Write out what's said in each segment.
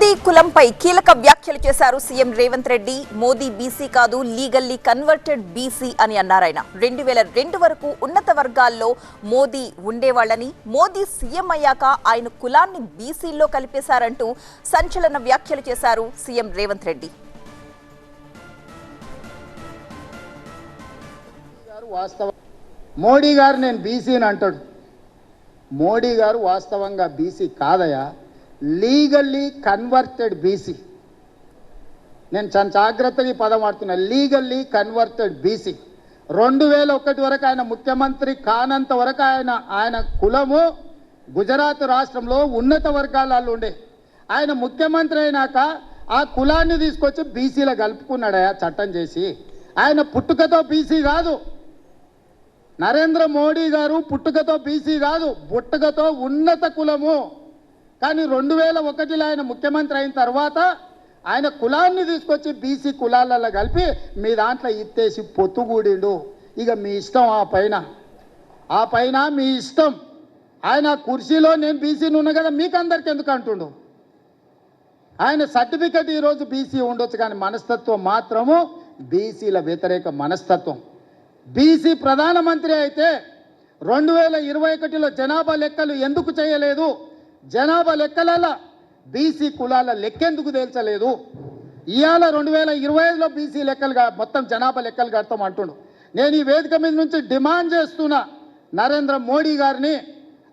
మోడీ కులంపై కీలక వ్యాఖ్యలు చేశారు సీఎం రేవంత్ రెడ్డి. మోదీ బీసీ కాదు, లీగల్లీ కన్వర్టెడ్ బీసీ అని అన్నారాయన. 2002 వరకు ఉన్నత వర్గాల్లో మోదీ ఉండేవాళ్లని, మోదీ సీఎం అయ్యాక ఆయన కులాన్ని బీసీల్లో కలిపేశారంటూ సంచలన వ్యాఖ్యలు చేశారు సీఎం రేవంత్ రెడ్డి. మోడీ గారు నేను బీసీని అంటాడు. మోడీ గారు వాస్తవంగా బీసీ కాదయా, లీగల్లీ కన్వర్టెడ్ బీసీ. నేను చాలా జాగ్రత్తగా ఈ పదం వాడుతున్నా, లీగల్లీ కన్వర్టెడ్ బీసీ. 2001 వరకు ఆయన ముఖ్యమంత్రి కానంత వరకు ఆయన కులము గుజరాత్ రాష్ట్రంలో ఉన్నత వర్గాలలో ఉండే. ఆయన ముఖ్యమంత్రి అయినాక ఆ కులాన్ని తీసుకొచ్చి బీసీలో కలుపుకున్నాడయా చట్టం చేసి. ఆయన పుట్టుకతో బీసీ కాదు, నరేంద్ర మోడీ గారు పుట్టుకతో బీసీ కాదు, పుట్టుకతో ఉన్నత కులము. కానీ 2001లో ఆయన ముఖ్యమంత్రి అయిన తర్వాత ఆయన కులాన్ని తీసుకొచ్చి బీసీ కులాలలో కలిపి మీ దాంట్లో ఇత్తేసి పొత్తుగూడిండు. ఇక మీ ఇష్టం, ఆ పైన మీ ఇష్టం. ఆయన కుర్చీలో నేను బీసీని ఉన్నా కదా మీకు అందరికి ఎందుకు అంటుండు. ఆయన సర్టిఫికెట్ ఈరోజు బీసీ ఉండొచ్చు, కానీ మనస్తత్వం మాత్రము బీసీల వ్యతిరేక మనస్తత్వం. బీసీ ప్రధానమంత్రి అయితే 2021లో జనాభా లెక్కలు ఎందుకు చేయలేదు, జనాభా లెక్కలలో బీసీ కులాల లెక్కెందుకు తేల్చలేదు. ఇవాళ 2025లో బీసీ లెక్కలుగా మొత్తం జనాభా లెక్కలు కడతాం అంటుండు. నేను ఈ వేదిక మీద నుంచి డిమాండ్ చేస్తున్నా నరేంద్ర మోడీ గారిని,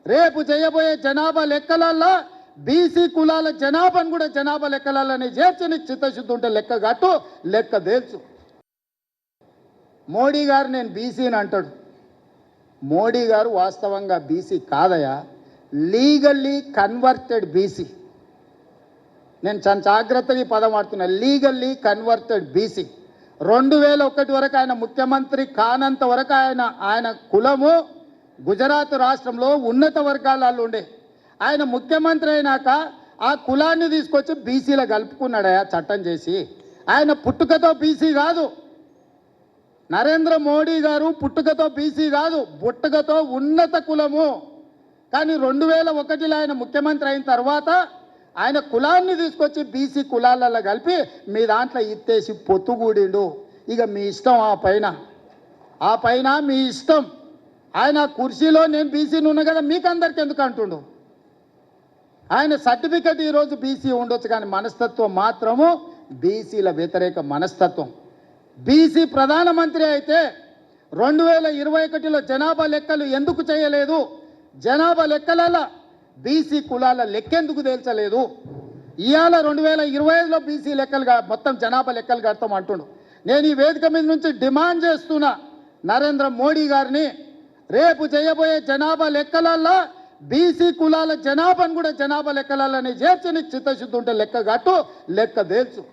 రేపు చేయబోయే జనాభా లెక్కలల్లో బీసీ కులాల జనాభాను కూడా జనాభా లెక్కలలోనే చేర్చి నీకు చిత్తశుద్ధి ఉంటే లెక్క కట్టు, లెక్క తేల్చు. మోడీ గారు నేను బీసీని అంటాడు. మోడీ గారు వాస్తవంగా బీసీ కాదయా, లీగల్లీ కన్వర్టెడ్ బీసీ. నేను చాలా జాగ్రత్తగా ఈ పదం వాడుతున్నా, లీగల్లీ కన్వర్టెడ్ బీసీ. 2001 వరకు ఆయన ముఖ్యమంత్రి కానంత వరకు ఆయన కులము గుజరాత్ రాష్ట్రంలో ఉన్నత వర్గాలలో ఉండే. ఆయన ముఖ్యమంత్రి అయినాక ఆ కులాన్ని తీసుకొచ్చి బీసీలో కలుపుకున్నాడయా చట్టం చేసి. ఆయన పుట్టుకతో బీసీ కాదు, నరేంద్ర మోడీ గారు పుట్టుకతో బీసీ కాదు, పుట్టుకతో ఉన్నత కులము. కానీ 2001లో ఆయన ముఖ్యమంత్రి అయిన తర్వాత ఆయన కులాన్ని తీసుకొచ్చి బీసీ కులాలలో కలిపి మీ దాంట్లో ఇత్తేసి పొత్తుగూడిండు. ఇక మీ ఇష్టం, ఆ పైన మీ ఇష్టం. ఆయన కుర్చీలో నేను బీసీని ఉన్నా కదా మీకు అందరికి ఎందుకు అంటుండు. ఆయన సర్టిఫికెట్ ఈరోజు బీసీ ఉండొచ్చు, కానీ మనస్తత్వం మాత్రము బీసీల వ్యతిరేక మనస్తత్వం. బీసీ ప్రధానమంత్రి అయితే 2021లో జనాభా లెక్కలు ఎందుకు చేయలేదు, జనాభా లెక్కలలో బీసీ కులాల లెక్కెందుకు తేల్చలేదు. ఇవాళ 2025లో బీసీ లెక్కలుగా మొత్తం జనాభా లెక్కలు కడతాం అంటుండు. నేను ఈ వేదిక మీద నుంచి డిమాండ్ చేస్తున్నా నరేంద్ర మోడీ గారిని, రేపు చేయబోయే జనాభా లెక్కలల్లో బీసీ కులాల జనాభాను కూడా జనాభా లెక్కలలోనే చేర్చి నీకు చిత్తశుద్ధి ఉంటే లెక్క కట్టు, లెక్క తేల్చు.